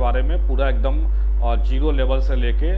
बारे में पूरा एकदम जीरो लेवल से लेके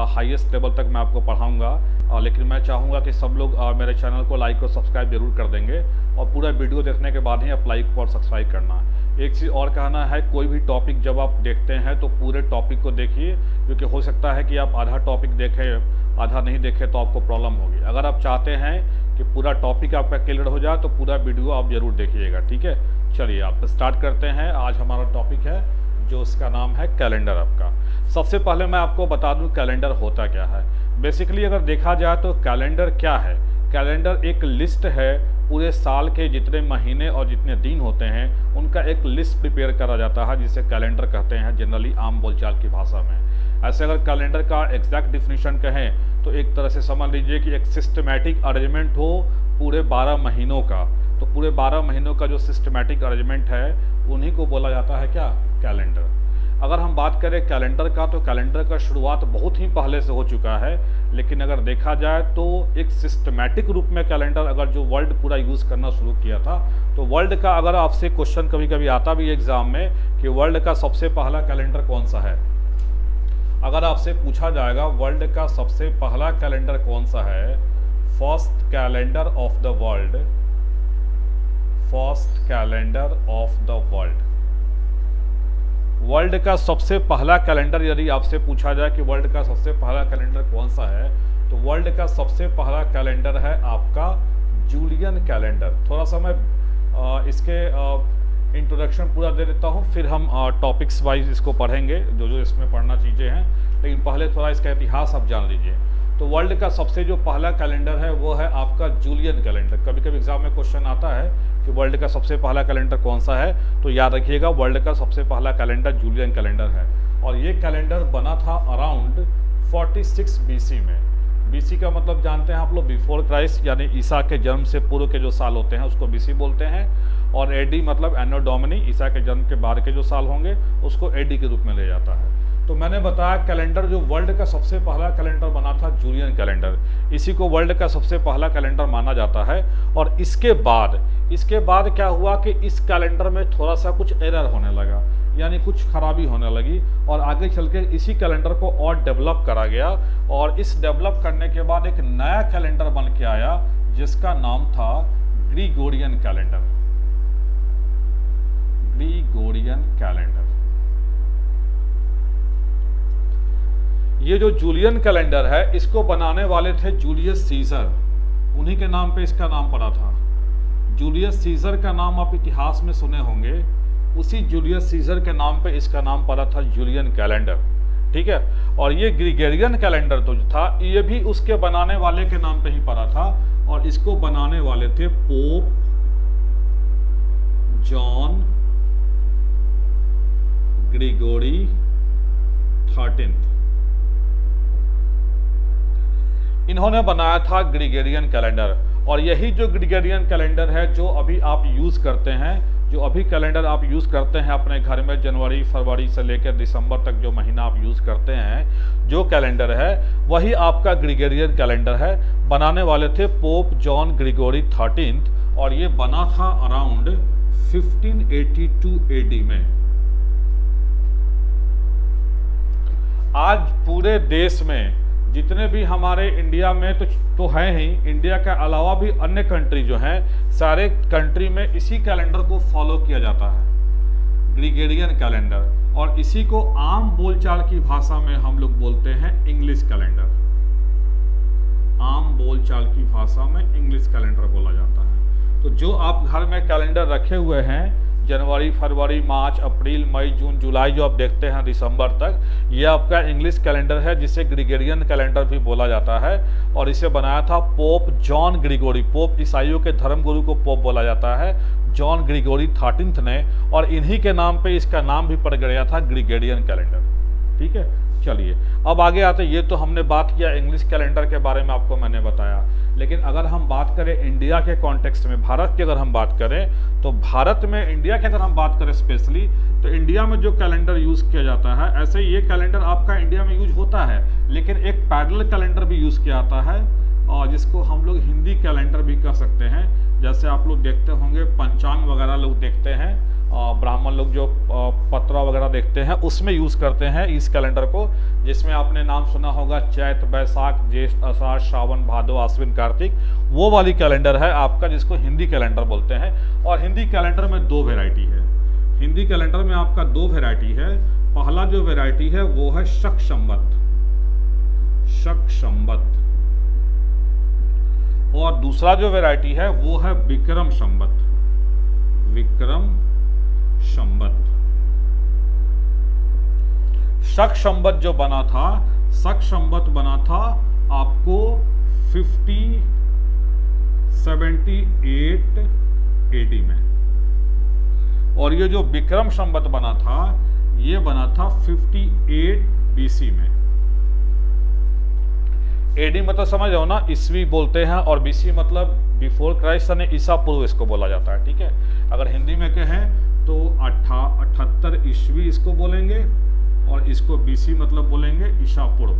हाईएस्ट लेवल तक मैं आपको पढ़ाऊँगा। लेकिन मैं चाहूँगा कि सब लोग मेरे चैनल को लाइक और सब्सक्राइब जरूर कर देंगे और पूरा वीडियो देखने के बाद ही आप लाइक और सब्सक्राइब करना। एक चीज़ और कहना है, कोई भी टॉपिक जब आप देखते हैं तो पूरे टॉपिक को देखिए, क्योंकि हो सकता है कि आप आधा टॉपिक देखें आधा नहीं देखें तो आपको प्रॉब्लम होगी। अगर आप चाहते हैं कि पूरा टॉपिक आपका क्लियर हो जाए तो पूरा वीडियो आप जरूर देखिएगा, ठीक है। चलिए आप स्टार्ट करते हैं। आज हमारा टॉपिक है जो उसका नाम है कैलेंडर आपका। सबसे पहले मैं आपको बता दूं कैलेंडर होता क्या है। बेसिकली अगर देखा जाए तो कैलेंडर क्या है, कैलेंडर एक लिस्ट है, पूरे साल के जितने महीने और जितने दिन होते हैं उनका एक लिस्ट प्रिपेयर करा जाता है, जिसे कैलेंडर कहते हैं जनरली आम बोलचाल की भाषा में। ऐसे अगर कैलेंडर का एग्जैक्ट डिफिनीशन कहें तो एक तरह से समझ लीजिए कि एक सिस्टमैटिक अरेंजमेंट हो पूरे 12 महीनों का। तो पूरे 12 महीनों का जो सिस्टमैटिक अरेंजमेंट है उन्हीं को बोला जाता है क्या, कैलेंडर। अगर हम बात करें कैलेंडर का तो कैलेंडर का शुरुआत बहुत ही पहले से हो चुका है, लेकिन अगर देखा जाए तो एक सिस्टमैटिक रूप में कैलेंडर अगर जो वर्ल्ड पूरा यूज़ करना शुरू किया था, तो वर्ल्ड का अगर आपसे क्वेश्चन कभी कभी आता भी एग्जाम में कि वर्ल्ड का सबसे पहला कैलेंडर कौन सा है, अगर आपसे पूछा जाएगा वर्ल्ड का सबसे पहला कैलेंडर कौन सा है, first calendar of the world, first calendar of the world, world का सबसे पहला कैलेंडर यदि आपसे पूछा जाए कि वर्ल्ड का सबसे पहला कैलेंडर कौन सा है, तो वर्ल्ड का सबसे पहला कैलेंडर है आपका जूलियन कैलेंडर। थोड़ा सा मैं इसके इंट्रोडक्शन पूरा दे देता हूँ, फिर हम टॉपिक्स वाइज इसको पढ़ेंगे जो जो इसमें पढ़ना चीज़ें हैं, लेकिन पहले थोड़ा इसका इतिहास आप जान लीजिए। तो वर्ल्ड का सबसे जो पहला कैलेंडर है वो है आपका जूलियन कैलेंडर। कभी कभी एग्जाम में क्वेश्चन आता है कि वर्ल्ड का सबसे पहला कैलेंडर कौन सा है, तो याद रखिएगा वर्ल्ड का सबसे पहला कैलेंडर जूलियन कैलेंडर है। और ये कैलेंडर बना था अराउंड 46 BC में। BC का मतलब जानते हैं आप लोग, बिफोर क्राइस्ट, यानी ईसा के जन्म से पूर्व के जो साल होते हैं उसको BC बोलते हैं। और AD मतलब एनो डोमिनी, ईसा के जन्म के बाद के जो साल होंगे उसको AD के रूप में ले जाता है। तो मैंने बताया कैलेंडर जो वर्ल्ड का सबसे पहला कैलेंडर बना था जूलियन कैलेंडर, इसी को वर्ल्ड का सबसे पहला कैलेंडर माना जाता है। और इसके बाद क्या हुआ कि इस कैलेंडर में थोड़ा सा कुछ एरर होने लगा, यानी कुछ खराबी होने लगी, और आगे चल के इसी कैलेंडर को और डेवलप करा गया। और इस डेवलप करने के बाद एक नया कैलेंडर बन के आया जिसका नाम था ग्रिगोरियन कैलेंडर, ग्रिगोरियन कैलेंडर। ये जो जूलियन कैलेंडर है इसको बनाने वाले थे जूलियस सीजर, उन्हीं के नाम पे इसका नाम पड़ा था। जूलियस सीजर का नाम आप इतिहास में सुने होंगे, उसी जूलियस सीजर के नाम पे इसका नाम पड़ा था जूलियन कैलेंडर, ठीक है। और ये ग्रिगोरियन कैलेंडर तो जो था ये भी उसके बनाने वाले के नाम पे ही पड़ा था, और इसको बनाने वाले थे पोप जॉन ग्रिगोरी 13। इन्होंने बनाया था ग्रिगोरियन कैलेंडर। और यही जो ग्रिगोरियन कैलेंडर है जो अभी आप यूज़ करते हैं, जो अभी कैलेंडर आप यूज़ करते हैं अपने घर में, जनवरी फरवरी से लेकर दिसंबर तक जो महीना आप यूज़ करते हैं, जो कैलेंडर है वही आपका ग्रिगोरियन कैलेंडर है। बनाने वाले थे पोप जॉन ग्रिगोरी 13, और ये बना था अराउंड 1582 AD में। आज पूरे देश में जितने भी हमारे इंडिया में तो हैं ही, इंडिया के अलावा भी अन्य कंट्री जो हैं, सारे कंट्री में इसी कैलेंडर को फॉलो किया जाता है, ग्रिगोरियन कैलेंडर। और इसी को आम बोलचाल की भाषा में हम लोग बोलते हैं इंग्लिश कैलेंडर, आम बोलचाल की भाषा में इंग्लिश कैलेंडर बोला जाता है। तो जो आप घर में कैलेंडर रखे हुए हैं, जनवरी फरवरी मार्च अप्रैल मई जून जुलाई जो आप देखते हैं दिसंबर तक, ये आपका इंग्लिश कैलेंडर है जिसे ग्रिगोरियन कैलेंडर भी बोला जाता है। और इसे बनाया था पोप जॉन ग्रिगोरी, पोप ईसाइयों के धर्मगुरु को पोप बोला जाता है, जॉन ग्रिगोरी 13 ने। और इन्हीं के नाम पे इसका नाम भी पड़ गया था ग्रिगोरियन कैलेंडर, ठीक है। चलिए अब आगे आते। ये तो हमने बात किया इंग्लिश कैलेंडर के बारे में, आपको मैंने बताया। लेकिन अगर हम बात करें इंडिया के कॉन्टेक्स्ट में, भारत की अगर हम बात करें, तो भारत में इंडिया की अगर हम बात करें स्पेशली, तो इंडिया में जो कैलेंडर यूज़ किया जाता है, ऐसे ये कैलेंडर आपका इंडिया में यूज होता है, लेकिन एक पैरेलल कैलेंडर भी यूज़ किया जाता है, और जिसको हम लोग हिंदी कैलेंडर भी कह सकते हैं। जैसे आप लोग देखते होंगे पंचांग वगैरह लोग देखते हैं, ब्राह्मण लोग जो पत्रा वगैरह देखते हैं उसमें यूज़ करते हैं इस कैलेंडर को, जिसमें आपने नाम सुना होगा चैत बैसाख ज्येष्ठ आषाढ़ श्रावण भादो आश्विन कार्तिक, वो वाली कैलेंडर है आपका, जिसको हिंदी कैलेंडर बोलते हैं। और हिंदी कैलेंडर में दो वेराइटी है। हिंदी कैलेंडर में आपका दो वेराइटी है। पहला जो वेराइटी है वो है शक संवत, शक संवत, और दूसरा जो वेराइटी है वो है विक्रम संवत, विक्रम संवत। शक संवत जो बना था, शक संवत बना था आपको 5078 AD में, और ये जो विक्रम संवत बना था ये बना था 58 BC में। AD मतलब समझ रहे हो ना, ईस्वी बोलते हैं, और BC मतलब बिफोर क्राइस्ट, यानी ईसा पूर्व इसको बोला जाता है। ठीक है, अगर हिंदी में कहें तो 78 ईस्वी इसको बोलेंगे, और इसको BC मतलब बोलेंगे ईसा पूर्व,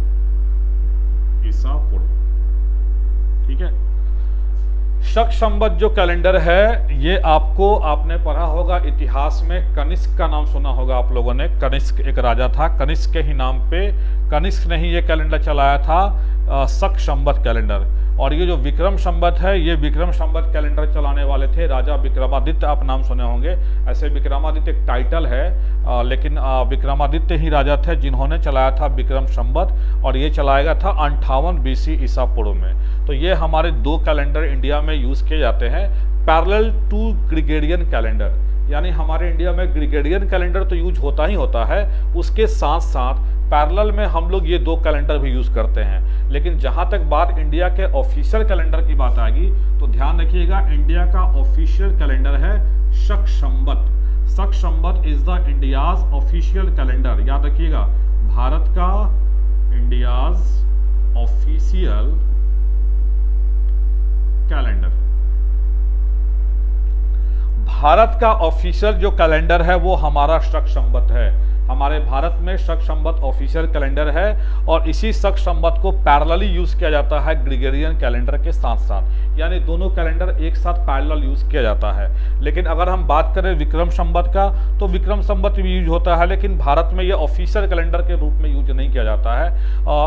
ईसा पूर्व। ठीक है, शक संवत जो कैलेंडर है ये आपको, आपने पढ़ा होगा इतिहास में, कनिष्क का नाम सुना होगा आप लोगों ने। कनिष्क एक राजा था, कनिष्क के ही नाम पे, कनिष्क ने ही ये कैलेंडर चलाया था, शक संवत कैलेंडर। और ये जो विक्रम संवत है, ये विक्रम संवत कैलेंडर चलाने वाले थे राजा विक्रमादित्य, आप नाम सुने होंगे। ऐसे विक्रमादित्य एक टाइटल है, लेकिन विक्रमादित्य ही राजा थे जिन्होंने चलाया था विक्रम संवत, और ये चलाया था 58 BC ईसा पूर्व में। तो ये हमारे दो कैलेंडर इंडिया में यूज किए जाते हैं, पैरेलल टू ग्रिगोरियन कैलेंडर। यानी हमारे इंडिया में ग्रिगोरियन कैलेंडर तो यूज होता ही होता है, उसके साथ साथ पैरेलल में हम लोग ये दो कैलेंडर भी यूज करते हैं। लेकिन जहां तक बात इंडिया के ऑफिशियल कैलेंडर की बात आएगी तो ध्यान रखिएगा, इंडिया का ऑफिशियल कैलेंडर है Shaka Samvat. Shaka Samvat is the India's official calendar. याद रखिएगा, भारत का इंडियाज ऑफिशियल कैलेंडर, भारत का ऑफिशियल जो कैलेंडर है वो हमारा शक संवत है। हमारे भारत में शक संवत ऑफिशियल कैलेंडर है, और इसी शक संवत को पैरेलली यूज किया जाता है ग्रिगोरियन कैलेंडर के साथ साथ, यानी दोनों कैलेंडर एक साथ पैरेलल यूज किया जाता है। लेकिन अगर हम बात करें विक्रम संवत का, तो विक्रम संवत भी यूज होता है, लेकिन भारत में ये ऑफिशियल कैलेंडर के रूप में यूज नहीं किया जाता है।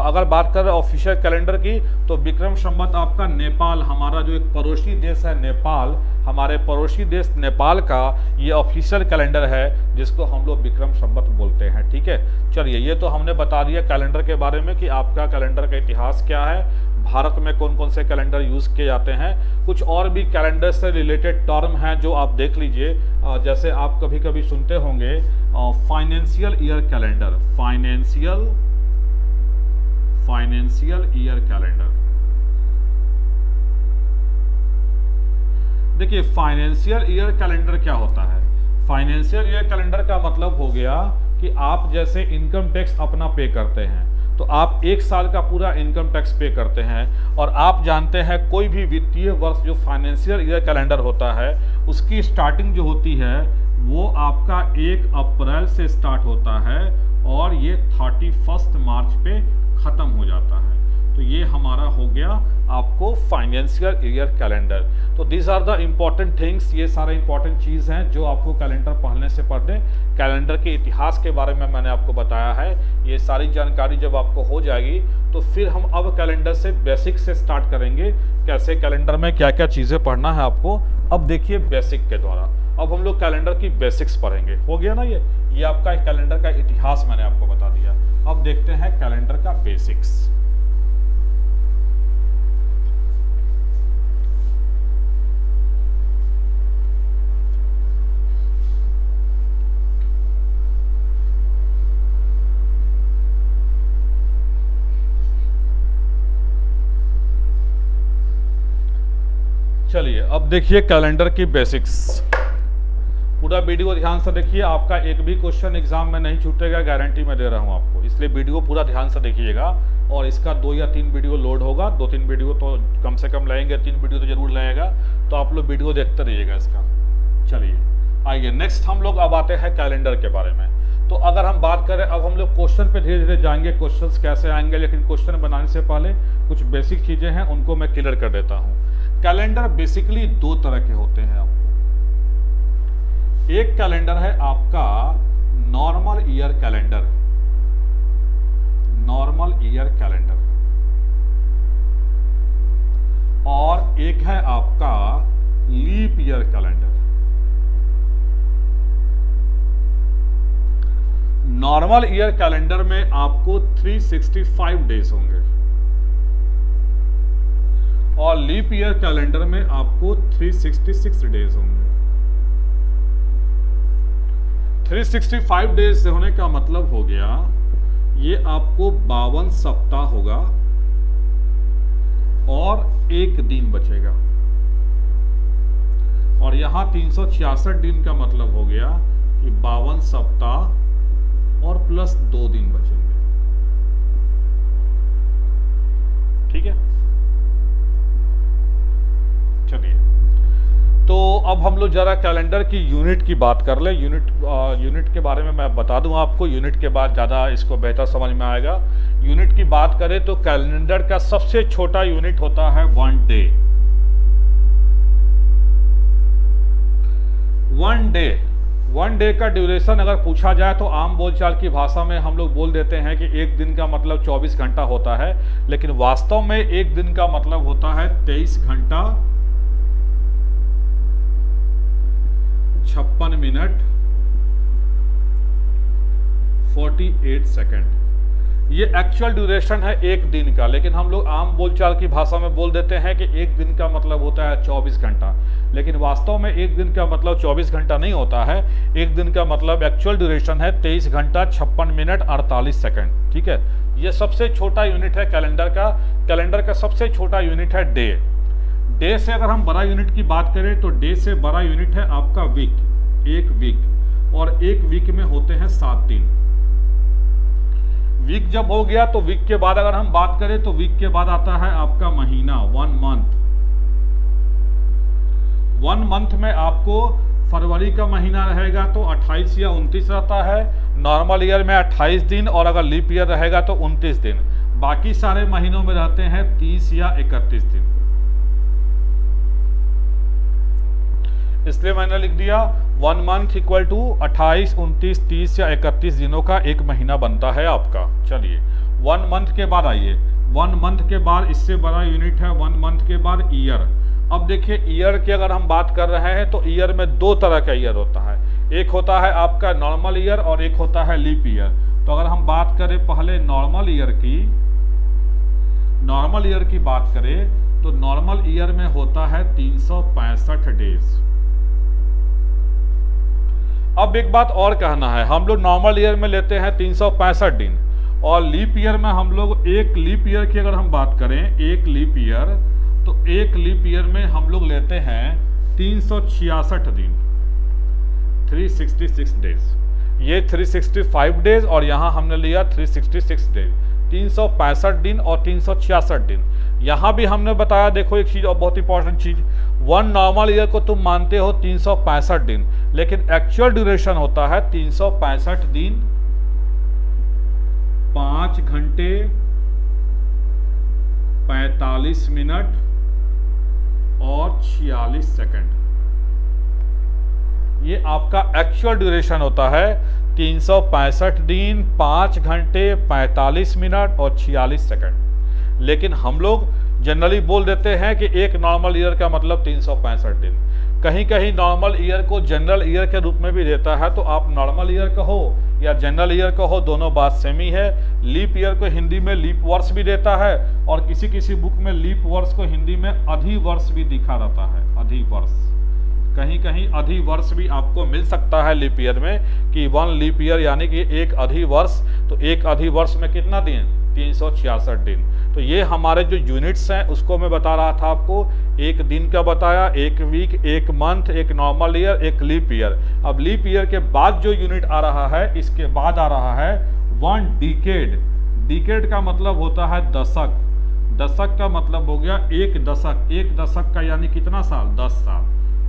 अगर बात करें ऑफिशियल कैलेंडर की, तो विक्रम संवत आपका नेपाल, हमारा जो एक पड़ोसी देश है नेपाल, हमारे पड़ोसी देश नेपाल का ये ऑफिशियल कैलेंडर है, जिसको हम लोग विक्रम संवत बोलते हैं। ठीक है, चलिए ये तो हमने बता दिया कैलेंडर के बारे में कि आपका कैलेंडर का इतिहास क्या है, भारत में कौन कौन से कैलेंडर यूज किए जाते हैं। कुछ और भी कैलेंडर से रिलेटेड टर्म हैं जो आप देख लीजिए, जैसे आप कभी कभी सुनते होंगे financial year calendar, financial year calendar. देखिए फाइनेंशियल ईयर कैलेंडर क्या होता है। फाइनेंशियल ईयर कैलेंडर का मतलब हो गया कि आप जैसे इनकम टैक्स अपना पे करते हैं, तो आप एक साल का पूरा इनकम टैक्स पे करते हैं, और आप जानते हैं कोई भी वित्तीय वर्ष जो फाइनेंशियल ईयर कैलेंडर होता है उसकी स्टार्टिंग जो होती है वो आपका 1 अप्रैल से स्टार्ट होता है, और ये 31 मार्च पे खत्म हो जाता है। तो ये हमारा हो गया आपको फाइनेंशियल ईयर कैलेंडर। तो these are the important things, ये सारे इंपॉर्टेंट चीज़ हैं जो आपको कैलेंडर पढ़ने से पढ़ने, कैलेंडर के इतिहास के बारे में मैंने आपको बताया है। ये सारी जानकारी जब आपको हो जाएगी तो फिर हम अब कैलेंडर से बेसिक से स्टार्ट करेंगे, कैसे कैलेंडर में क्या क्या चीज़ें पढ़ना है आपको। अब देखिए बेसिक के द्वारा अब हम लोग कैलेंडर की बेसिक्स पढ़ेंगे। हो गया ना, ये आपका कैलेंडर का इतिहास मैंने आपको बता दिया। अब देखते हैं कैलेंडर का बेसिक्स। चलिए अब देखिए कैलेंडर की बेसिक्स। पूरा वीडियो ध्यान से देखिए, आपका एक भी क्वेश्चन एग्जाम में नहीं छूटेगा, गारंटी मैं दे रहा हूँ आपको। इसलिए वीडियो पूरा ध्यान से देखिएगा, और इसका 2 या 3 वीडियो लोड होगा, 2-3 वीडियो तो कम से कम लगेंगे, 3 वीडियो तो जरूर लगेगा, तो आप लोग वीडियो देखते रहिएगा इसका। चलिए आइए नेक्स्ट हम लोग अब आते हैं कैलेंडर के बारे में। तो अगर हम बात करें, अब हम लोग क्वेश्चन पे धीरे धीरे जाएंगे, क्वेश्चंस कैसे आएंगे, लेकिन क्वेश्चन बनाने से पहले कुछ बेसिक चीजें हैं उनको मैं क्लियर कर देता हूँ। कैलेंडर बेसिकली 2 तरह के होते हैं आपको। एक कैलेंडर है आपका normal year calendar, normal year calendar, और एक है आपका leap year calendar. Normal year calendar में आपको 365 डेज होंगे और लीप ईयर कैलेंडर में आपको 366 डेज होंगे। 365 डेज होने का मतलब हो गया ये आपको 52 सप्ताह होगा और एक दिन बचेगा, और यहां 366 दिन का मतलब हो गया कि 52 सप्ताह और प्लस 2 दिन बचेंगे। ठीक है, चलिए तो अब हम लोग जरा कैलेंडर की यूनिट की बात कर ले। यूनिट के बारे में मैं बता दूं आपको, यूनिट के बाद ज़्यादा इसको बेहतर समझ में आएगा। यूनिट की बात करें तो कैलेंडर का सबसे छोटा यूनिट होता है 1 डे। 1 डे का ड्यूरेशन अगर पूछा जाए तो आम बोलचाल की भाषा में हम लोग बोल देते हैं कि एक दिन का मतलब 24 घंटा होता है, लेकिन वास्तव में एक दिन का मतलब होता है 23 घंटा 56 मिनट 48 सेकंड। ये एक्चुअल ड्यूरेशन है एक दिन का, लेकिन हम लोग आम बोलचाल की भाषा में बोल देते हैं कि एक दिन का मतलब होता है 24 घंटा, लेकिन वास्तव में एक दिन का मतलब 24 घंटा नहीं होता है। एक दिन का मतलब एक्चुअल ड्यूरेशन है 23 घंटा 56 मिनट 48 सेकंड। ठीक है, ये सबसे छोटा यूनिट है कैलेंडर का। कैलेंडर का सबसे छोटा यूनिट है डे। डे से अगर हम बड़ा यूनिट की बात करें तो डे से बड़ा यूनिट है आपका वीक, एक वीक, और एक वीक में होते हैं 7 दिन। वीक जब हो गया तो वीक के बाद अगर हम बात करें तो वीक के बाद आता है आपका महीना, 1 मंथ। 1 मंथ में आपको फरवरी का महीना रहेगा तो 28 या 29 रहता है, नॉर्मल ईयर में 28 दिन, और अगर लीप ईयर रहेगा तो 29 दिन। बाकी सारे महीनों में रहते हैं 30 या 31 दिन। इसलिए मैंने लिख दिया 1 मंथ इक्वल टू 28, 29, 30 या 31 दिनों का एक महीना बनता है आपका। चलिए 1 मंथ के बाद आइए, 1 मंथ के बाद इससे बड़ा यूनिट है 1 मंथ के बाद ईयर। अब देखिए ईयर की अगर हम बात कर रहे हैं तो ईयर में 2 तरह का ईयर होता है, एक होता है आपका नॉर्मल ईयर और एक होता है लीप ईयर। तो अगर हम बात करें पहले नॉर्मल ईयर की बात करें तो नॉर्मल ईयर में होता है 365 डेज। अब एक बात और कहना है, हम लोग नॉर्मल ईयर में लेते हैं 365 दिन, और लीप ईयर में हम लोग एक लीप ईयर की अगर हम बात करें, एक लीप ईयर, तो एक लीप ईयर में हम लोग लेते हैं 366 दिन, 366 डेज। ये 365 डेज और यहाँ हमने लिया 366 डेज, 365 दिन और 366 दिन। यहाँ भी हमने बताया, देखो एक चीज़ और बहुत इंपॉर्टेंट चीज़, 1 नॉर्मल ईयर को तुम मानते हो 365 दिन, लेकिन एक्चुअल ड्यूरेशन होता है 365 दिन 5 घंटे 45 मिनट और 46 सेकंड। ये आपका एक्चुअल ड्यूरेशन होता है 365 दिन 5 घंटे 45 मिनट और 46 सेकंड। लेकिन हम लोग जनरली बोल देते हैं कि एक नॉर्मल ईयर का मतलब 365 दिन। कहीं कहीं नॉर्मल ईयर को जनरल ईयर के रूप में भी देता है, तो आप नॉर्मल ईयर कहो या जनरल ईयर कहो, दोनों बात सेम ही है। लीप ईयर को हिंदी में लीप वर्ष भी देता है, और किसी किसी बुक में लीप वर्ष को हिंदी में अधिवर्ष भी दिखा रहता है, अधिवर्ष। कहीं कहीं अधिवर्ष भी आपको मिल सकता है लीप ईयर में, कि 1 लीप ईयर यानी कि एक अधिवर्ष। तो एक अधिवर्ष में कितना दिन? 366 दिन। तो ये हमारे जो यूनिट्स हैं उसको मैं बता रहा था आपको, एक दिन का बताया, एक वीक, एक मंथ, एक नॉर्मल ईयर, एक लीप ईयर। अब लीप ईयर के बाद जो यूनिट आ रहा है, इसके बाद आ रहा है 1 डिकेड। डिकेड का मतलब होता है दशक। दशक का मतलब हो गया एक दशक। एक दशक का यानी कितना साल? 10 साल।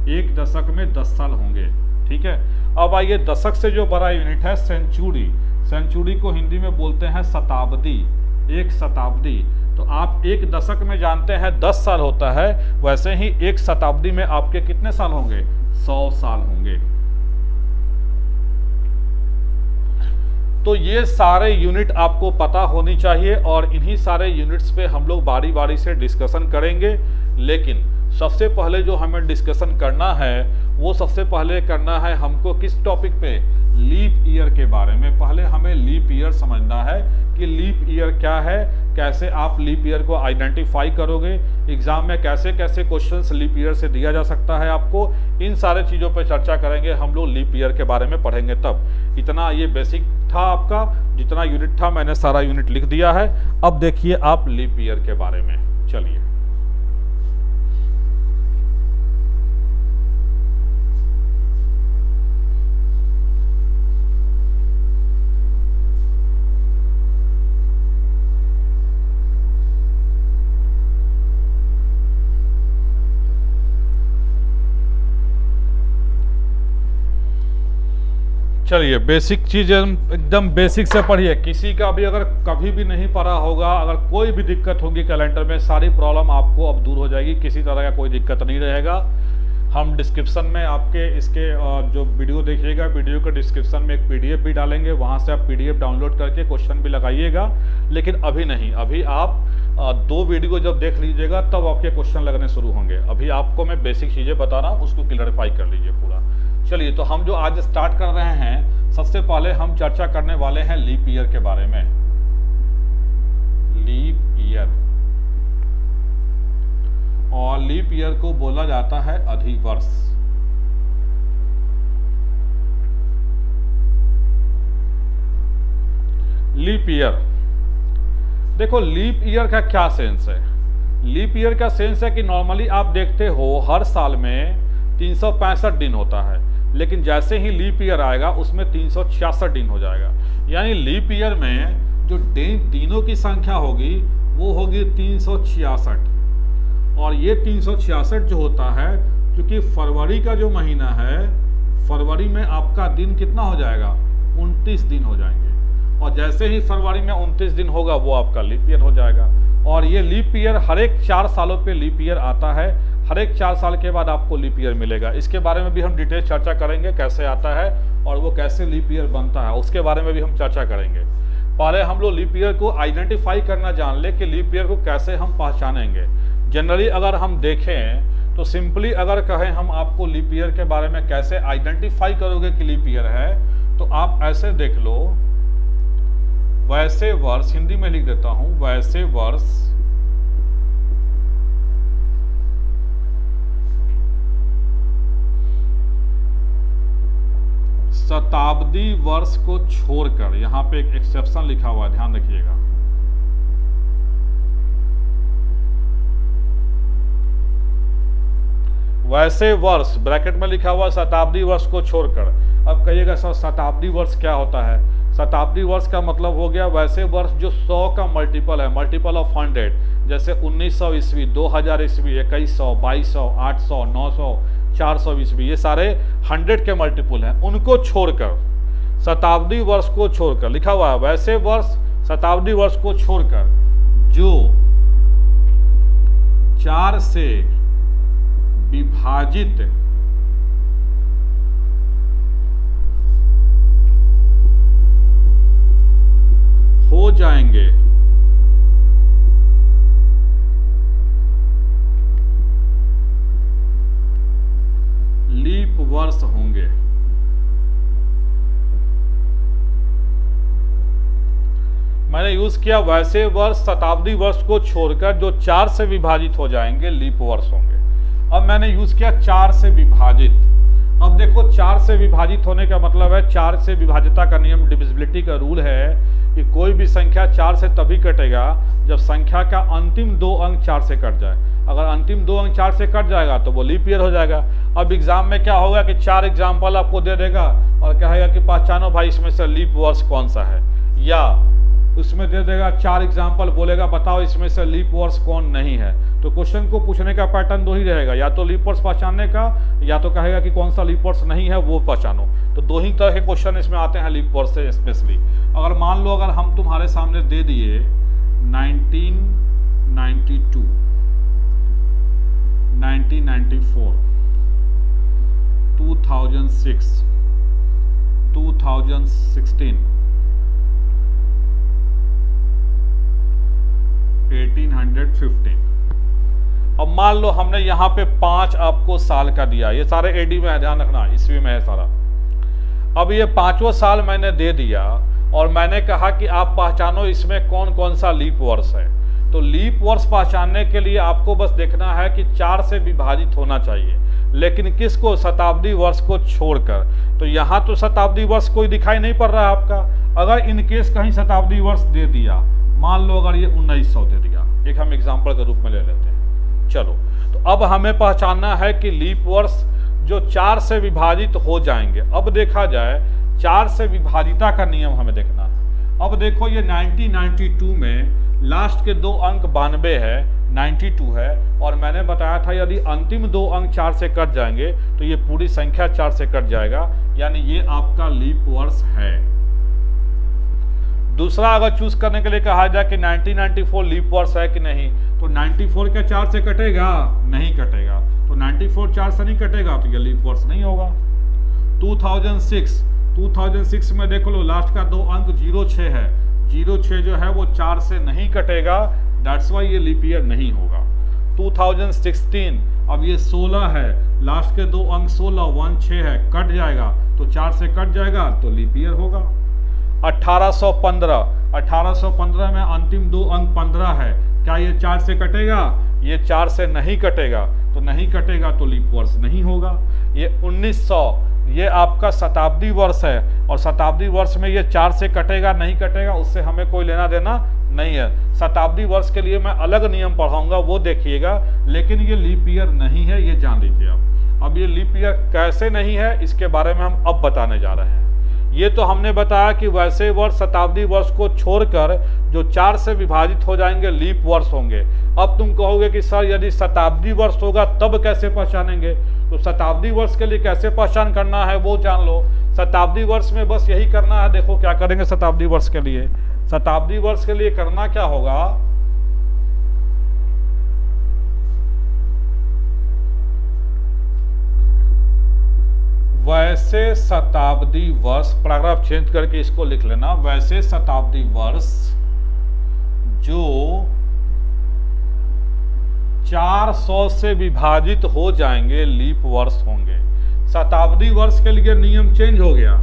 एक दशक में 10 साल होंगे। ठीक है, अब आइए दशक से जो बड़ा यूनिट है सेंचुरी। सेंचुरी को हिंदी में बोलते हैं शताब्दी, एक शताब्दी। तो आप एक दशक में जानते हैं 10 साल होता है, वैसे ही एक शताब्दी में आपके कितने साल होंगे? 100 साल होंगे। तो ये सारे यूनिट आपको पता होनी चाहिए और इन्हीं सारे यूनिट्स पे हम लोग बारी बारी से डिस्कशन करेंगे। लेकिन सबसे पहले जो हमें डिस्कशन करना है वो सबसे पहले करना है हमको किस टॉपिक पे, लीप ईयर के बारे में। पहले हमें लीप ईयर समझना है कि लीप ईयर क्या है, कैसे आप लीप ईयर को आइडेंटिफाई करोगे, एग्जाम में कैसे कैसे क्वेश्चंस लीप ईयर से दिया जा सकता है आपको, इन सारे चीज़ों पे चर्चा करेंगे हम लोग। लीप ईयर के बारे में पढ़ेंगे तब। इतना ये बेसिक था आपका, जितना यूनिट था मैंने सारा यूनिट लिख दिया है। अब देखिए आप लीप ईयर के बारे में। चलिए चलिए बेसिक चीज़ एकदम बेसिक से पढ़िए। किसी का भी अगर कभी भी नहीं पढ़ा होगा, अगर कोई भी दिक्कत होगी कैलेंडर में, सारी प्रॉब्लम आपको अब दूर हो जाएगी, किसी तरह का कोई दिक्कत नहीं रहेगा। हम डिस्क्रिप्शन में आपके इसके जो वीडियो देखिएगा, वीडियो के डिस्क्रिप्शन में एक पीडीएफ भी डालेंगे, वहाँ से आप पीडीएफ डाउनलोड करके क्वेश्चन भी लगाइएगा। लेकिन अभी नहीं, अभी आप 2 वीडियो जब देख लीजिएगा तब आपके क्वेश्चन लगने शुरू होंगे। अभी आपको मैं बेसिक चीज़ें बता रहा हूँ, उसको क्लियरिफाई कर लीजिए पूरा। चलिए तो हम जो आज स्टार्ट कर रहे हैं, सबसे पहले हम चर्चा करने वाले हैं लीप ईयर के बारे में। लीप ईयर, और लीप ईयर को बोला जाता है अधिवर्ष। लीप ईयर, देखो लीप ईयर का क्या सेंस है। लीप ईयर का सेंस है कि नॉर्मली आप देखते हो हर साल में 365 दिन होता है, लेकिन जैसे ही लीप ईयर आएगा उसमें 366 दिन हो जाएगा। यानी लीप ईयर में जो दिनों की संख्या होगी वो होगी 366, और ये 366 जो होता है, क्योंकि फरवरी का जो महीना है, फरवरी में आपका दिन कितना हो जाएगा, 29 दिन हो जाएंगे, और जैसे ही फरवरी में 29 दिन होगा वो आपका लीप ईयर हो जाएगा। और ये लीप ईयर हर एक 4 सालों पे लीप ईयर आता है, हर एक 4 साल के बाद आपको लीप ईयर मिलेगा। इसके बारे में भी हम डिटेल चर्चा करेंगे, कैसे आता है और वो कैसे लीप ईयर बनता है, उसके बारे में भी हम चर्चा करेंगे। पहले हम लोग लीप ईयर को आइडेंटिफाई करना जान ले कि लीप ईयर को कैसे हम पहचानेंगे। जनरली अगर हम देखें तो सिंपली अगर कहें हम आपको लीप ईयर के बारे में कैसे आइडेंटिफाई करोगे कि लीप ईयर है, तो आप ऐसे देख लो, वैसे वर्ष, हिंदी में लिख देता हूं, वैसे वर्ष शताब्दी वर्ष को छोड़कर, यहां पे एक एक्सेप्शन लिखा हुआ है, ध्यान रखिएगा। वैसे वर्ष ब्रैकेट में लिखा हुआ शताब्दी वर्ष को छोड़कर। अब कहिएगा सर शताब्दी वर्ष क्या होता है? शताब्दी वर्ष का मतलब हो गया वैसे वर्ष जो 100 का मल्टीपल है, मल्टीपल ऑफ 100, जैसे 1900 ईस्वी, 2000 ईस्वी, 2100, 2200, 800, 900, 400 ईस्वी, ये सारे 100 के मल्टीपल हैं। उनको छोड़कर, शताब्दी वर्ष को छोड़कर लिखा हुआ है, वैसे वर्ष शताब्दी वर्ष को छोड़कर जो 4 से विभाजित हो जाएंगे, लीप वर्ष होंगे। मैंने यूज किया वैसे वर्ष शताब्दी वर्ष को छोड़कर जो 4 से विभाजित हो जाएंगे, लीप वर्ष होंगे। अब मैंने यूज किया 4 से विभाजित। अब देखो 4 से विभाजित होने का मतलब है, 4 से विभाजिता का नियम, डिविजिबिलिटी का रूल है कि कोई भी संख्या 4 से तभी कटेगा जब संख्या का अंतिम 2 अंक 4 से कट जाए। अगर अंतिम 2 अंक 4 से कट जाएगा तो वो लीप ईयर हो जाएगा। अब एग्जाम में क्या होगा कि 4 एग्जाम्पल आपको दे देगा और कहेगा कि पहचानो भाई इसमें से लीप वर्ष कौन सा है, या उसमें दे देगा 4 एग्जाम्पल, बोलेगा बताओ इसमें से लीप वर्ष कौन नहीं है। तो क्वेश्चन को पूछने का पैटर्न 2 ही रहेगा, या तो लीप वर्ष पहचानने का, या तो कहेगा कि कौन सा लीप वर्ष नहीं है वो पहचानो। तो 2 ही तरह के क्वेश्चन इसमें आते हैं लीप वर्ष से स्पेशली। अगर मान लो अगर हम तुम्हारे सामने दे दिए 1992, 1994, 2006, 2016, 1915। अब मान लो हमने यहाँ पे 5 आपको साल का दिया, ये सारे एडी में है, ध्यान रखना ईस्वी में है सारा। अब ये 5वां साल मैंने दे दिया और मैंने कहा कि आप पहचानो इसमें कौन कौन सा लीप वर्ष है। तो लीप वर्ष पहचानने के लिए आपको बस देखना है कि 4 से विभाजित होना चाहिए, लेकिन किसको? शताब्दी वर्ष को छोड़कर। तो यहाँ तो शताब्दी वर्ष कोई दिखाई नहीं पड़ रहा है आपका। अगर इनकेस कहीं शताब्दी वर्ष दे दिया, मान लो अगर ये 1900 दे दिया, एक हम एग्जाम्पल के रूप में ले लेते हैं। चलो, तो अब हमें पहचानना है कि लीप वर्ष जो 4 से विभाजित हो जाएंगे। अब देखा जाए 4 से विभाजिता का नियम हमें देखना है। अब देखो ये 1992 में लास्ट के 2 अंक 92 है, 92 है, और मैंने बताया था यदि अंतिम 2 अंक 4 से कट जाएंगे तो ये पूरी संख्या 4 से कट जाएगा, यानी ये आपका लीप वर्ष है। दूसरा अगर चूज करने के लिए कहा जाए कि 1994 लीप वर्ष है कि नहीं, तो 94 क्या 4 से कटेगा? नहीं कटेगा। तो 94 4 से नहीं कटेगा तो ये लीप वर्ष नहीं होगा। 2006 में देख लो लास्ट का 2 अंक 06 है, 06 जो है वो 4 से नहीं कटेगा, दैट्स वाई ये लीप ईयर नहीं होगा। 2016 अब ये 16 है, लास्ट के 2 अंक 16 16 है, कट जाएगा तो 4 से कट जाएगा तो लीप ईयर होगा। 1815 में अंतिम 2 अंक 15 है, क्या ये 4 से कटेगा? ये 4 से नहीं कटेगा, तो नहीं कटेगा तो लीप वर्ष नहीं होगा। ये 1900 ये आपका शताब्दी वर्ष है, और शताब्दी वर्ष में ये 4 से कटेगा नहीं कटेगा उससे हमें कोई लेना देना नहीं है। शताब्दी वर्ष के लिए मैं अलग नियम पढ़ाऊंगा, वो देखिएगा, लेकिन ये लीप ईयर नहीं है, ये जान लीजिए। अब ये लीप ईयर कैसे नहीं है इसके बारे में हम अब बताने जा रहे हैं। ये तो हमने बताया कि वैसे वर्ष शताब्दी वर्ष को छोड़कर जो 4 से विभाजित हो जाएंगे लीप वर्ष होंगे। अब तुम कहोगे कि सर यदि शताब्दी वर्ष होगा तब कैसे पहचानेंगे? तो शताब्दी वर्ष के लिए कैसे पहचान करना है वो जान लो। शताब्दी वर्ष में बस यही करना है, देखो क्या करेंगे शताब्दी वर्ष के लिए। शताब्दी वर्ष के लिए करना क्या होगा, वैसे शताब्दी वर्ष, पैराग्राफ चेंज करके इसको लिख लेना, वैसे शताब्दी वर्ष जो 400 से विभाजित हो जाएंगे लीप वर्ष होंगे। शताब्दी वर्ष के लिए नियम चेंज हो गया।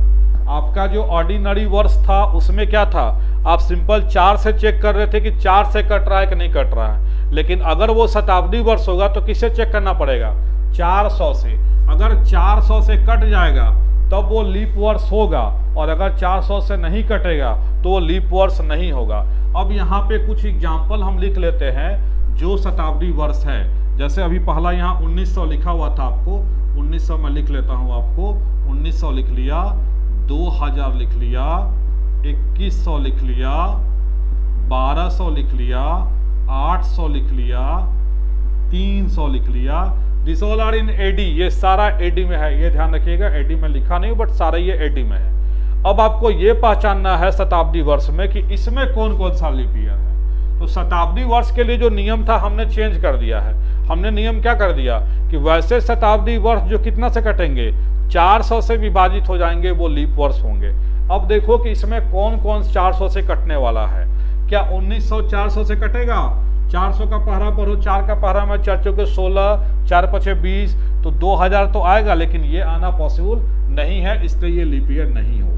आपका जो ऑर्डिनरी वर्ष था उसमें क्या था, आप सिंपल 4 से चेक कर रहे थे कि 4 से कट रहा है कि नहीं कट रहा है, लेकिन अगर वो शताब्दी वर्ष होगा तो किससे चेक करना पड़ेगा? 400 से। अगर 400 से कट जाएगा तब वो लीप वर्ष होगा, और अगर 400 से नहीं कटेगा तो वो लीप वर्ष नहीं होगा। अब यहाँ पे कुछ एग्जाम्पल हम लिख लेते हैं जो शताब्दी वर्ष है। जैसे अभी पहला यहाँ 1900 लिखा हुआ था, आपको 1900 में लिख लेता हूँ, आपको 1900 लिख लिया, 2000 लिख लिया, 2100 लिख लिया, 1200 लिख लिया, 800 लिख लिया, 300 लिख लिया। This all are in AD, ये सारा एडी में है, ये ध्यान रखिएगा, एडी में लिखा नहीं बट सारा ये एडी में है। अब आपको ये पहचानना है शताब्दी वर्ष में कि इसमें कौन कौन सा लीप ईयर है। तो शताब्दी वर्ष के लिए जो नियम था हमने चेंज कर दिया है। हमने नियम क्या कर दिया कि वैसे शताब्दी वर्ष जो कितना से कटेंगे, 400 से विभाजित हो जाएंगे, वो लीप वर्ष होंगे। अब देखो कि इसमें कौन कौन 400 से कटने वाला है। क्या 1900 400 से कटेगा? 400 का पहरा पढ़ो, 4 का पहरा में 4 चौके 16, 4 पचे 20, तो 2000 तो आएगा, लेकिन ये आना पॉसिबल नहीं है, इसलिए ये लीप ईयर नहीं होगा।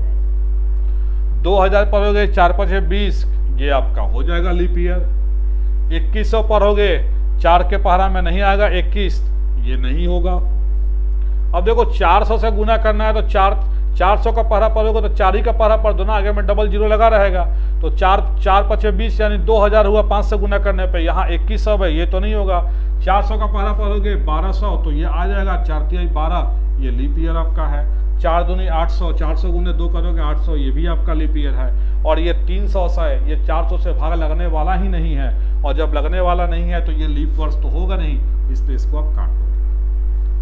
2000 पढ़ोगे 4 पचे 20, ये आपका हो जाएगा लीप ईयर। 2100 पढ़ोगे, 4 के पहरा में नहीं आएगा 21, ये नहीं होगा। अब देखो 400 से गुना करना है तो 400 का पहरा पढ़ोगे तो 4 ही का पहरा पढ़ दो ना, आगे में डबल जीरो लगा रहेगा, तो 4 पचे 20 यानी 2000 हुआ 5 से गुना करने पे। यहाँ 2100 है, ये तो नहीं होगा। 400 का पहरा पढ़ोगे 1200, तो ये आ जाएगा 4 तिहाई 12, ये लीप ईयर आपका है। 4 दूनी 800, 400 गुने 2 करोगे 800, ये भी आपका लीप ईयर है। और ये 300 है, ये 400 से भाग लगने वाला ही नहीं है, और जब लगने वाला नहीं है तो ये लीप वर्ष तो होगा नहीं, इसलिए इसको आप काट दो।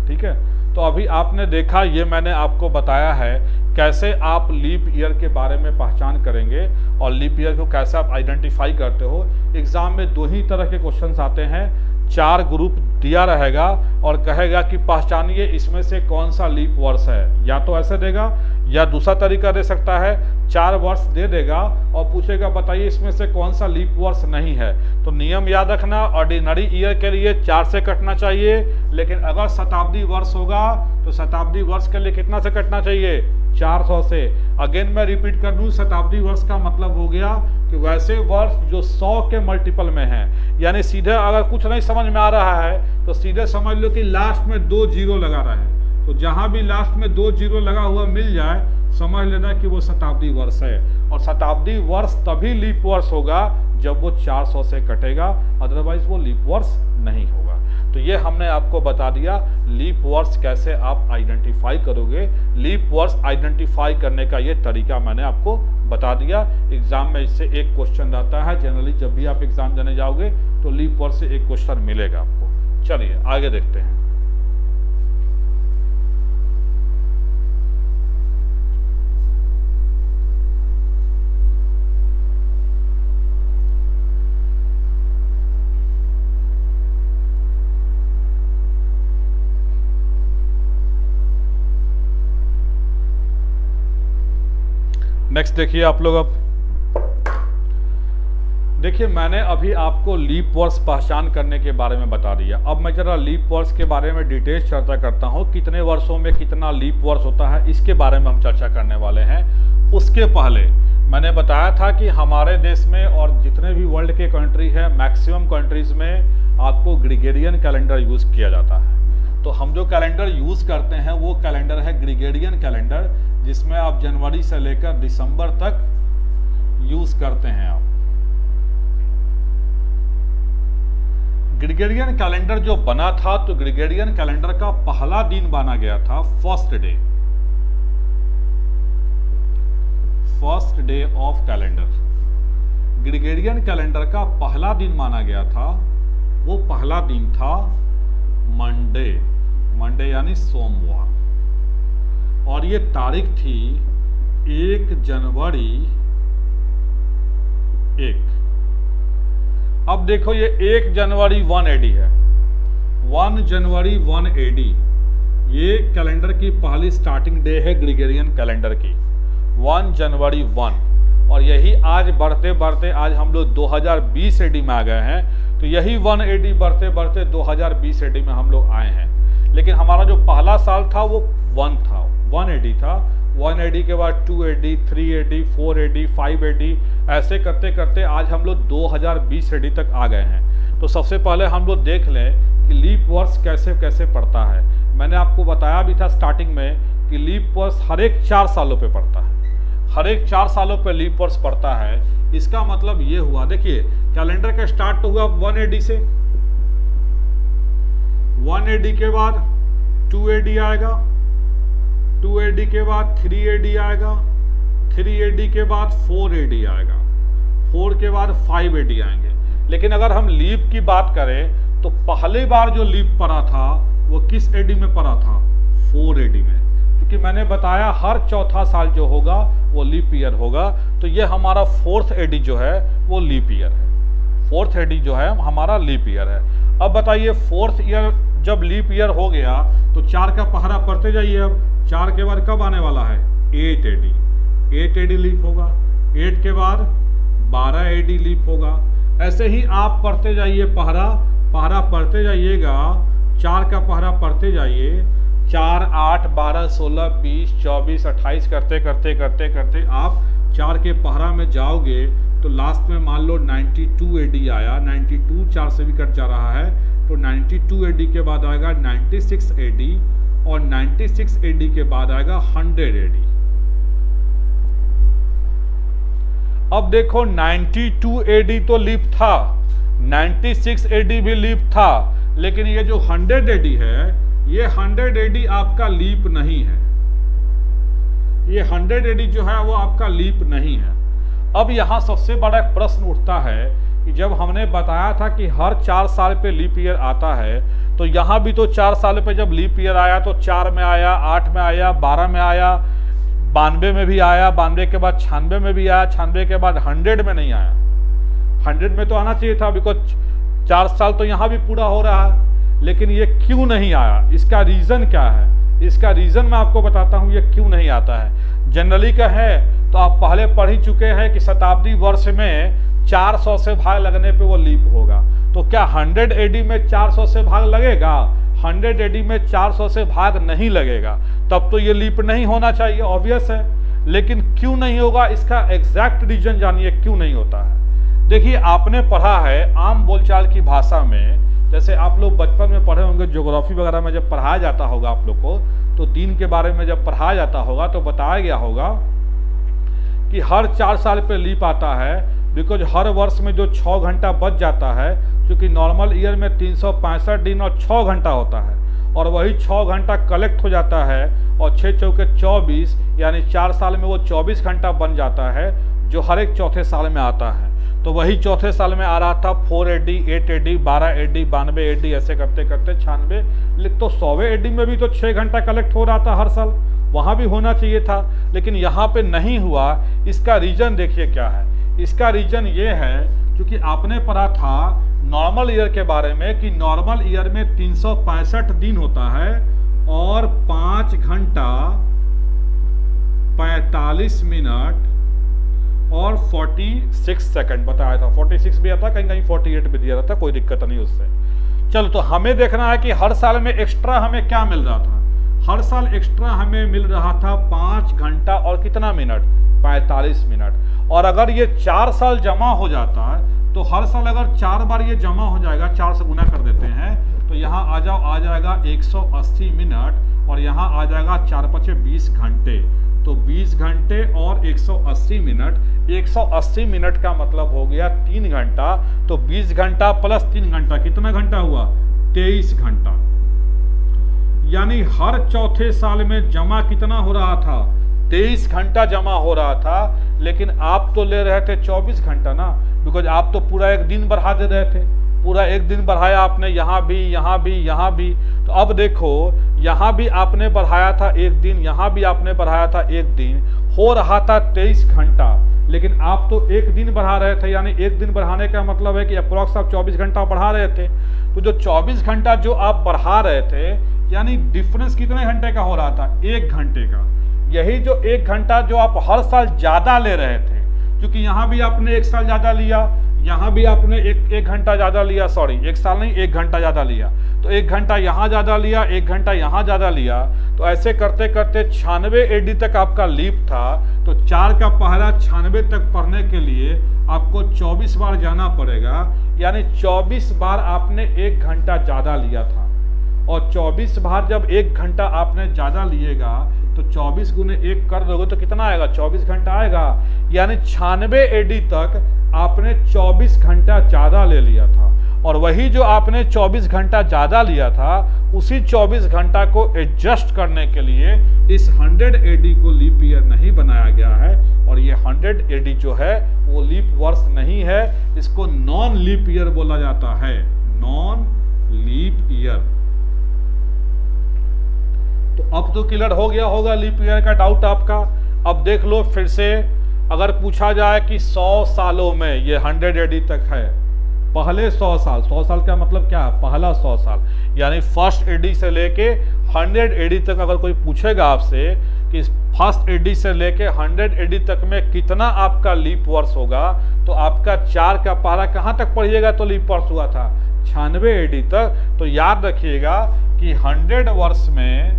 ठीक है, तो अभी आपने देखा, ये मैंने आपको बताया है कैसे आप लीप ईयर के बारे में पहचान करेंगे और लीप ईयर को कैसे आप आइडेंटिफाई करते हो। एग्जाम में 2 ही तरह के क्वेश्चंस आते हैं, 4 ग्रुप दिया रहेगा और कहेगा कि पहचानिए इसमें से कौन सा लीप वर्ष है। या तो ऐसे देगा या दूसरा तरीका दे सकता है, 4 वर्ष दे देगा और पूछेगा बताइए इसमें से कौन सा लीप वर्ष नहीं है। तो नियम याद रखना, ऑर्डिनरी ईयर के लिए 4 से कटना चाहिए, लेकिन अगर शताब्दी वर्ष होगा तो शताब्दी वर्ष के लिए कितना से कटना चाहिए, 400 से। अगेन मैं रिपीट कर दूं, शताब्दी वर्ष का मतलब हो गया कि वैसे वर्ष जो 100 के मल्टीपल में हैं। यानी सीधे अगर कुछ नहीं समझ में आ रहा है तो सीधे समझ लो कि लास्ट में 2 जीरो लगा रहा है, तो जहां भी लास्ट में 2 जीरो लगा हुआ मिल जाए समझ लेना कि वो शताब्दी वर्ष है। और शताब्दी वर्ष तभी लीप वर्ष होगा जब वो 400 से कटेगा, अदरवाइज वो लीप वर्ष नहीं होगा। तो ये हमने आपको बता दिया लीप वर्ष कैसे आप आइडेंटिफाई करोगे। लीप वर्ष आइडेंटिफाई करने का ये तरीका मैंने आपको बता दिया। एग्जाम में इससे एक क्वेश्चन आता है, जनरली जब भी आप एग्जाम देने जाओगे तो लीप वर्ष से एक क्वेश्चन मिलेगा आपको। चलिए आगे देखते हैं। नेक्स्ट देखिए आप लोग। अब देखिए मैंने अभी आपको लीप वर्ष पहचान करने के बारे में बता दिया। अब मैं जरा लीप वर्ष के बारे में डिटेल चर्चा करता हूं, कितने वर्षों में कितना लीप वर्ष होता है इसके बारे में हम चर्चा करने वाले हैं। उसके पहले मैंने बताया था कि हमारे देश में और जितने भी वर्ल्ड के कंट्री है, मैक्सिमम कंट्रीज में आपको ग्रिगोरियन कैलेंडर यूज किया जाता है। तो हम जो कैलेंडर यूज करते हैं वो कैलेंडर है ग्रिगोरियन कैलेंडर, जिसमें आप जनवरी से लेकर दिसंबर तक यूज करते हैं। आप ग्रिगोरियन कैलेंडर जो बना था तो ग्रिगोरियन कैलेंडर का पहला दिन माना गया था first day of calendar. Gregorian calendar का पहला दिन माना गया था, वो पहला दिन था मंडे यानी सोमवार, और ये तारीख थी 1 जनवरी 1। अब देखो ये 1 जनवरी 1 AD है, 1 जनवरी 1 AD ये कैलेंडर की पहली स्टार्टिंग डे है ग्रिगोरियन कैलेंडर की, 1 जनवरी 1। और यही आज बढ़ते बढ़ते आज हम लोग 2020 AD में आ गए हैं। तो यही 1 AD बढ़ते बढ़ते 2020 AD में हम लोग आए हैं। लेकिन हमारा जो पहला साल था वो 1 AD था। 1 AD के बाद 2 AD, 3 AD, 4 AD, 5 AD, ऐसे करते करते आज हम लोग 2020 AD तक आ गए हैं। तो सबसे पहले हम लोग देख लें कि लीप वर्ष कैसे कैसे पड़ता है। मैंने आपको बताया भी था स्टार्टिंग में कि लीप वर्ष हर एक 4 सालों पे पड़ता है, हर एक 4 सालों पे लीप वर्ष पड़ता है। इसका मतलब ये हुआ, देखिए कैलेंडर का स्टार्ट तो हुआ 1 AD से, 1 AD के बाद 2 AD आएगा, 2 AD के बाद 3 AD आएगा, 3 AD के बाद 4 AD आएगा, 4 के बाद 5 AD आएंगे। लेकिन अगर हम लीप की बात करें तो पहली बार जो लीप पड़ा था वो किस AD में पड़ा था, 4 AD में, क्योंकि मैंने बताया हर चौथा साल जो होगा वो लीप ईयर होगा। तो ये हमारा 4th AD जो है वो लीप ईयर है, 4th AD जो है हमारा लीप ईयर है। अब बताइए 4th ईयर जब लीप ईयर हो गया तो 4 का पहरा पढ़ते जाइए। अब 4 के बाद कब आने वाला है, 8 AD, 8 AD लीप होगा, 8 के बाद 12 AD लीप होगा। ऐसे ही आप पढ़ते जाइए, पहरा पढ़ते जाइएगा, 4 का पहरा पढ़ते जाइए, 4, 8, 12, 16, 20, 24, 28 करते करते करते करते आप 4 के पहरा में जाओगे तो लास्ट में मान लो 92 AD आया, 92 4 से भी कट जा रहा है, तो 92 AD के बाद आएगा 96 AD, और 96 AD के बाद आएगा 100 AD। अब देखो 92 AD तो लीप था, 96 AD भी लीप था, लेकिन ये जो 100 AD है ये 100 AD आपका लीप नहीं है, ये 100 AD जो है वो आपका लीप नहीं है। अब यहाँ सबसे बड़ा प्रश्न उठता है कि जब हमने बताया था कि हर 4 साल पे लीप ईयर आता है, तो यहाँ भी तो 4 साल पे जब लीप ईयर आया तो 4 में आया, 8 में आया, 12 में आया, 92 में भी आया, 92 के बाद 96 में भी आया, 96 के बाद 100 में नहीं आया। 100 में तो आना चाहिए था, बिकॉज 4 साल तो यहाँ भी पूरा हो रहा है, लेकिन ये क्यों नहीं आया, इसका रीज़न क्या है? इसका रीज़न मैं आपको बताता हूँ ये क्यों नहीं आता है। जनरली का है तो आप पहले पढ़ ही चुके हैं कि शताब्दी वर्ष में 400 से भाग लगने पे वो लीप होगा। तो क्या 100 AD में 400 से भाग लगेगा? 100 AD में 400 से भाग नहीं लगेगा, तब तो ये लीप नहीं होना चाहिए, ऑब्वियस है। लेकिन क्यों नहीं होगा, इसका एग्जैक्ट रीजन जानिए क्यों नहीं होता है। देखिए, आपने पढ़ा है आम बोलचाल की भाषा में, जैसे आप लोग बचपन में पढ़े होंगे, ज्योग्राफी वगैरह में जब पढ़ाया जाता होगा आप लोग को, तो दिन के बारे में जब पढ़ाया जाता होगा तो बताया गया होगा कि हर 4 साल पे लीप आता है, बिकॉज हर वर्ष में जो 6 घंटा बच जाता है, क्योंकि नॉर्मल ईयर में 365 दिन और 6 घंटा होता है, और वही 6 घंटा कलेक्ट हो जाता है, और 6 चौके 24, यानी 4 साल में वो 24 घंटा बन जाता है, जो हर एक चौथे साल में आता है। तो वही चौथे साल में आ रहा था 4 AD, 8 AD, 12 AD, 92 AD, ऐसे करते करते 96। तो 100वें AD में भी तो 6 घंटा कलेक्ट हो रहा था हर साल, वहाँ भी होना चाहिए था, लेकिन यहाँ पे नहीं हुआ। इसका रीजन देखिए क्या है। इसका रीजन ये है, क्योंकि आपने पढ़ा था नॉर्मल ईयर के बारे में कि नॉर्मल ईयर में 365 दिन होता है और 5 घंटा 45 मिनट और 46 सेकंड बताया था। 46 भी आता, कहीं कहीं 48 भी दिया रहता, कोई दिक्कत नहीं उससे। चलो, तो हमें देखना है कि हर साल में एक्स्ट्रा हमें क्या मिल रहा था। हर साल एक्स्ट्रा हमें मिल रहा था 5 घंटा और कितना मिनट, 45 मिनट। और अगर ये 4 साल जमा हो जाता है, तो हर साल अगर 4 बार ये जमा हो जाएगा, 4 से गुना कर देते हैं, तो यहाँ आ जाएगा 180 मिनट, और यहाँ आ जाएगा 4 × 20 घंटे। तो 20 घंटे और 180 मिनट, 180 मिनट का मतलब हो गया 3 घंटा। तो 20 घंटा प्लस 3 घंटा कितना घंटा हुआ, 23 घंटा। यानी हर चौथे साल में जमा कितना हो रहा था, 23 घंटा जमा हो रहा था। लेकिन आप तो ले रहे थे 24 घंटा ना, बिकॉज आप तो पूरा एक दिन बढ़ा दे रहे थे, पूरा एक दिन बढ़ाया आपने, यहाँ भी, यहाँ भी, यहाँ भी। तो अब देखो, यहाँ भी आपने बढ़ाया था एक दिन, यहाँ भी आपने बढ़ाया था एक दिन, हो रहा था 23 घंटा। लेकिन आप तो एक दिन बढ़ा रहे थे, यानी एक दिन बढ़ाने का मतलब है कि अप्रोक्स आप 24 घंटा बढ़ा रहे थे। तो जो 24 घंटा जो आप बढ़ा रहे थे, यानी डिफरेंस कितने घंटे का हो रहा था, 1 घंटे का। यही जो 1 घंटा जो आप हर साल ज्यादा ले रहे थे, क्योंकि यहाँ भी आपने 1 साल ज्यादा लिया, यहाँ भी आपने एक घंटा ज्यादा लिया, सॉरी 1 साल नहीं 1 घंटा ज्यादा लिया, तो 1 घंटा यहाँ ज्यादा लिया, 1 घंटा यहाँ ज्यादा लिया। तो ऐसे करते करते 96 AD तक आपका लीप था। तो 4 का पहरा 96 तक पढ़ने के लिए आपको 24 बार जाना पड़ेगा, यानी 24 बार आपने 1 घंटा ज्यादा लिया था। और 24 बार जब 1 घंटा आपने ज्यादा लिएगा, तो 24 गुने 1 कर दोगे तो कितना आएगा, 24 घंटा आएगा। यानी 96 AD तक आपने 24 घंटा ज्यादा ले लिया था। और वही जो आपने 24 घंटा ज्यादा लिया था, उसी 24 घंटा को एडजस्ट करने के लिए इस 100 AD को लीप ईयर नहीं बनाया गया है। और ये 100 AD जो है वो लीप वर्ष नहीं है, इसको नॉन लीप ईयर बोला जाता है, नॉन लीप ईयर। तो अब तो क्लियर हो गया होगा लीप ईयर का डाउट आपका। अब देख लो फिर से, अगर पूछा जाए कि 100 सालों में ये 100 AD तक है, पहले 100 साल, 100 साल का मतलब क्या है, पहला 100 साल, यानी फर्स्ट AD से लेके 100 AD तक अगर कोई पूछेगा आपसे कि फर्स्ट AD से लेके 100 AD तक में कितना आपका लीप वर्ष होगा, तो आपका 4 का पहरा कहाँ तक पढ़िएगा तो लीप वर्ष हुआ था, 96 AD तक। तो याद रखिएगा कि 100 वर्ष में,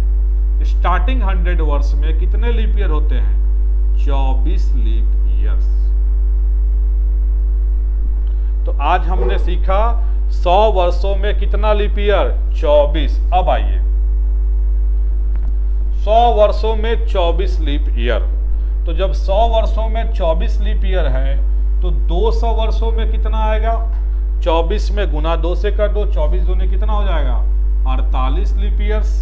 स्टार्टिंग 100 वर्ष में कितने लीप ईयर होते हैं, 24 लीप ईयर्स। तो आज हमने सीखा 100 वर्षों में कितना लीप ईयर, 24। अब आइए 100 वर्षों में 24 लीप ईयर। तो जब 100 वर्षों में 24 लीप ईयर है, तो 200 वर्षों में कितना आएगा, 24 में गुना 2 से कर दो, 24 दूनी कितना हो जाएगा, 48 लीप ईयर्स।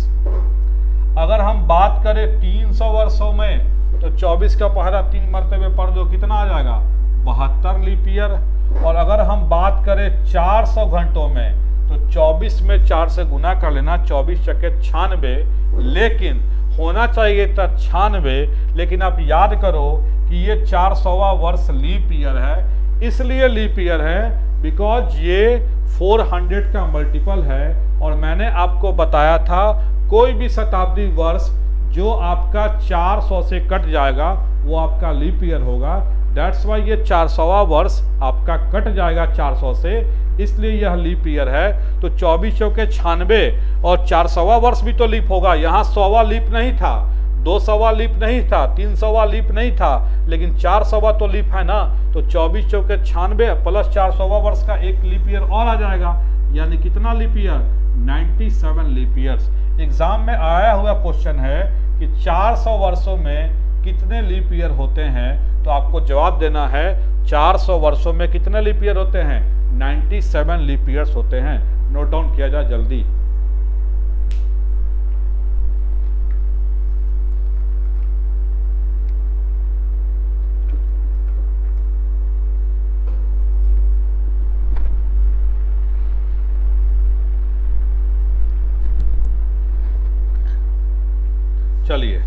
अगर हम बात करें 300 वर्षों में, तो 24 का पहरा 3 मरतबे पढ़ दो, कितना आ जाएगा, 72 लीप ईयर। और अगर हम बात करें 400 घंटों में, तो 24 में 4 से गुना कर लेना, 24 चक्के 96, लेकिन होना चाहिए था 96, लेकिन आप याद करो कि ये 400वां वर्ष लीप ईयर है। इसलिए लीप ईयर है बिकॉज ये 400 का मल्टीपल है। और मैंने आपको बताया था कोई भी शताब्दी वर्ष जो आपका 400 से कट जाएगा वो आपका लीप ईयर होगा। दैट्स वाई ये 400वां वर्ष आपका कट जाएगा 400 से, इसलिए यह लीप ईयर है। तो 24 चौके 96 और 400वां वर्ष भी तो लीप होगा। यहाँ 100वां लीप नहीं था, 200वां लीप नहीं था, 300वां लीप नहीं था, लेकिन 400वां तो लीप है ना। तो 24 चौके 96 प्लस 400वां वर्ष का एक लीप ईयर और आ जाएगा, यानी कितना leap year? 97 leap years. Exam में आया हुआ क्वेश्चन है कि 400 वर्षों में कितने लीप ईयर होते हैं, तो आपको जवाब देना है 400 वर्षों में कितने लीप ईयर होते हैं? 97 लीप ईयर्स होते हैं। नोट डाउन किया जाए जल्दी। चलिए,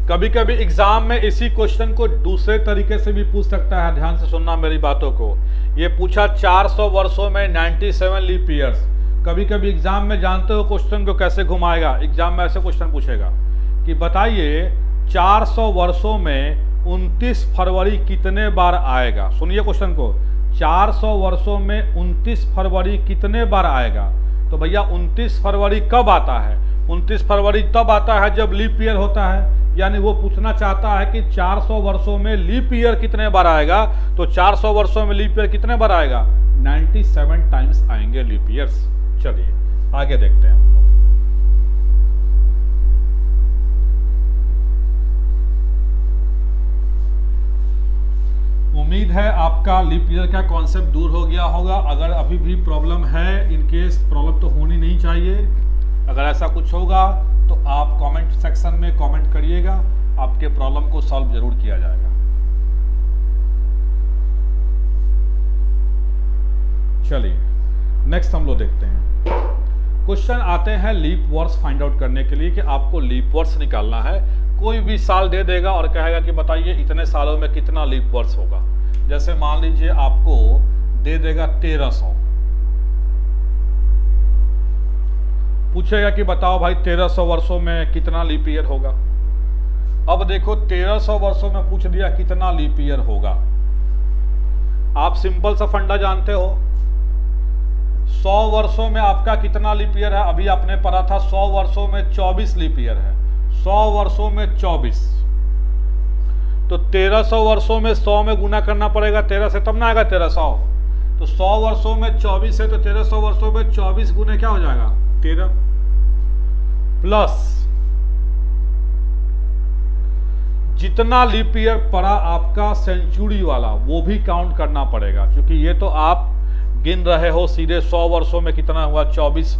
कभी कभी एग्जाम में इसी क्वेश्चन को दूसरे तरीके से भी पूछ सकता है, ध्यान से सुनना मेरी बातों को। ये पूछा 400 वर्षों में 97 लीप ईयर्स। कभी कभी एग्जाम में जानते हो क्वेश्चन को कैसे घुमाएगा? एग्जाम में ऐसे क्वेश्चन पूछेगा कि बताइए 400 वर्षों में 29 फरवरी कितने बार आएगा। सुनिए क्वेश्चन को, 400 वर्षों में 29 फरवरी कितने बार आएगा। तो भैया 29 फरवरी कब आता है? 29 फरवरी तब आता है जब लीप ईयर होता है। यानी वो पूछना चाहता है कि 400 वर्षों में लीप ईयर कितने बार आएगा। तो 400 वर्षों में लीप ईयर कितने बार आएगा? 97 टाइम्स आएंगे लीप ईयर्स। चलिए आगे देखते हैं। उम्मीद है आपका लीप ईयर का कॉन्सेप्ट दूर हो गया होगा। अगर अभी भी प्रॉब्लम है, इनकेस प्रॉब्लम तो होनी नहीं चाहिए, अगर ऐसा कुछ होगा तो आप कमेंट सेक्शन में कमेंट करिएगा, आपके प्रॉब्लम को सॉल्व जरूर किया जाएगा। चलिए नेक्स्ट हम लोग देखते हैं। क्वेश्चन आते हैं लीप वर्ष फाइंड आउट करने के लिए कि आपको लीप वर्ष निकालना है। कोई भी साल दे देगा और कहेगा कि बताइए इतने सालों में कितना लीप वर्ष होगा। जैसे मान लीजिए आपको दे देगा 1300, पूछेगा कि बताओ भाई 1300 वर्षों में कितना लीप ईयर होगा। अब देखो 1300 वर्षों में पूछ दिया कितना लीप ईयर होगा। आप सिंपल सा फंडा जानते हो, 100 वर्षों में आपका कितना लीप ईयर है? अभी आपने पढ़ा था 100 वर्षों में 24 लीप ईयर है। 100 वर्षों में 24, तो 1300 वर्षों में 100 में गुना करना पड़ेगा 13 से, तब ना आएगा 1300। तो 100 वर्षों में 24 है, तो 1300 वर्षों में 24 गुने क्या हो जाएगा? 13 प्लस जितना लीप ईयर पड़ा आपका सेंचुरी वाला, वो भी काउंट करना पड़ेगा, क्योंकि ये तो आप गिन रहे हो सीधे 100 वर्षों में कितना हुआ 24,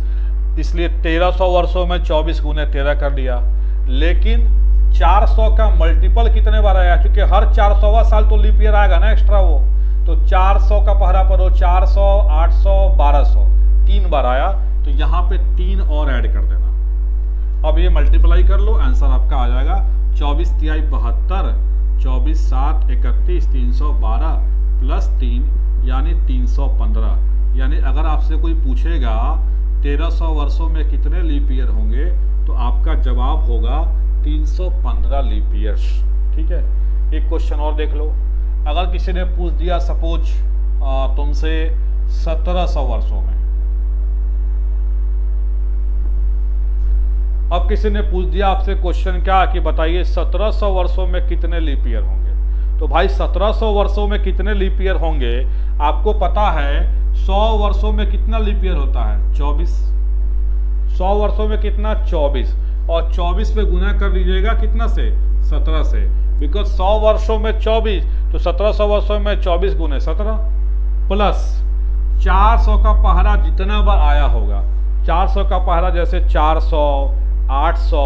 इसलिए 1300 वर्षों में 24 गुने 13 कर दिया। लेकिन 400 का मल्टीपल कितने बार आया? क्योंकि हर 400वां साल तो लीप ईयर आएगा ना एक्स्ट्रा वो, तो 400 का पहरा पढ़ो, 400, 800, 1200, 3 बार आया, तो यहाँ पे 3 और ऐड कर देना। अब ये मल्टीप्लाई कर लो, आंसर आपका आ जाएगा 24 तिहाई 72, 24 7 31, 312 प्लस 3 यानी 315। यानी अगर आपसे कोई पूछेगा 1300 वर्षों में कितने लीप ईयर होंगे, तो आपका जवाब होगा 315 लीप ईयर्स। ठीक है, एक क्वेश्चन और देख लो। अगर किसी ने पूछ दिया सपोज तुमसे 1700 वर्षों में, अब किसी ने पूछ दिया आपसे क्वेश्चन क्या कि बताइए 1700 वर्षों में कितने लीप ईयर होंगे। तो भाई 1700 वर्षों में कितने लीप ईयर होंगे, आपको पता है 100 वर्षों में कितना लीप ईयर होता है? 24। 100 वर्षों में कितना? 24, और 24 पे गुना कर लीजिएगा कितना से? 17 से, बिकॉज 100 वर्षों में 24, तो 1700 वर्षों में 24 गुने 17 प्लस 400 का पहरा जितना बार आया होगा। 400 का पहरा जैसे 400, 800,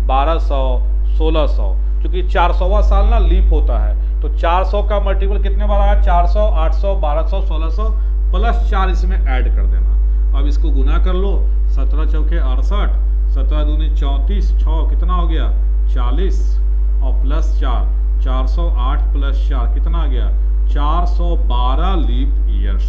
1200, 1600, क्योंकि 400वां साल ना लीप होता है, तो 400 का मल्टीपल कितने बार आया? 400, 800, 1200, 1600 प्लस 4 इसमें ऐड कर देना। अब इसको गुना कर लो, 17 चौके 68, 17 दूनी 34, 6 कितना हो गया? 40, और प्लस 4, 408 प्लस 4 कितना आ गया? 412 लीप ईयर्स।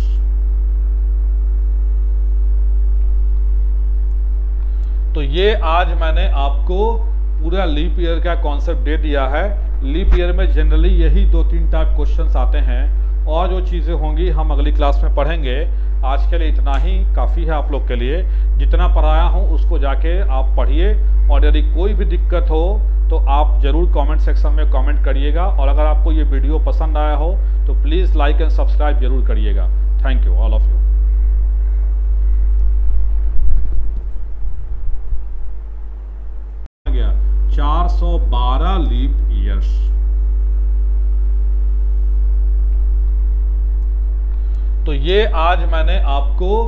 तो ये आज मैंने आपको पूरा लीप ईयर का कॉन्सेप्ट दे दिया है। लीप ईयर में जनरली यही 2-3 टाइप क्वेश्चंस आते हैं और जो चीज़ें होंगी हम अगली क्लास में पढ़ेंगे। आज के लिए इतना ही काफ़ी है आप लोग के लिए। जितना पढ़ाया हूँ उसको जाके आप पढ़िए और यदि कोई भी दिक्कत हो तो आप ज़रूर कमेंट सेक्शन में कमेंट करिएगा। और अगर आपको ये वीडियो पसंद आया हो तो प्लीज़ लाइक एंड सब्सक्राइब जरूर करिएगा। Thank you all of you. 412 leap years. तो ये आज मैंने आपको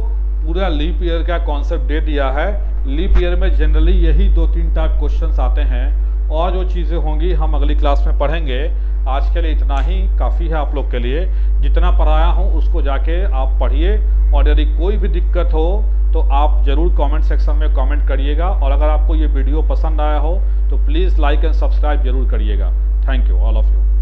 पूरा लीप ईयर का कॉन्सेप्ट दे दिया है। लीप ईयर में जनरली यही 2-3 टाइप क्वेश्चंस आते हैं और जो चीज़ें होंगी हम अगली क्लास में पढ़ेंगे। आज के लिए इतना ही काफ़ी है आप लोग के लिए। जितना पढ़ाया हूँ उसको जाके आप पढ़िए और यदि कोई भी दिक्कत हो तो आप ज़रूर कमेंट सेक्शन में कमेंट करिएगा। और अगर आपको ये वीडियो पसंद आया हो तो प्लीज़ लाइक एंड सब्सक्राइब जरूर करिएगा। Thank you all of you.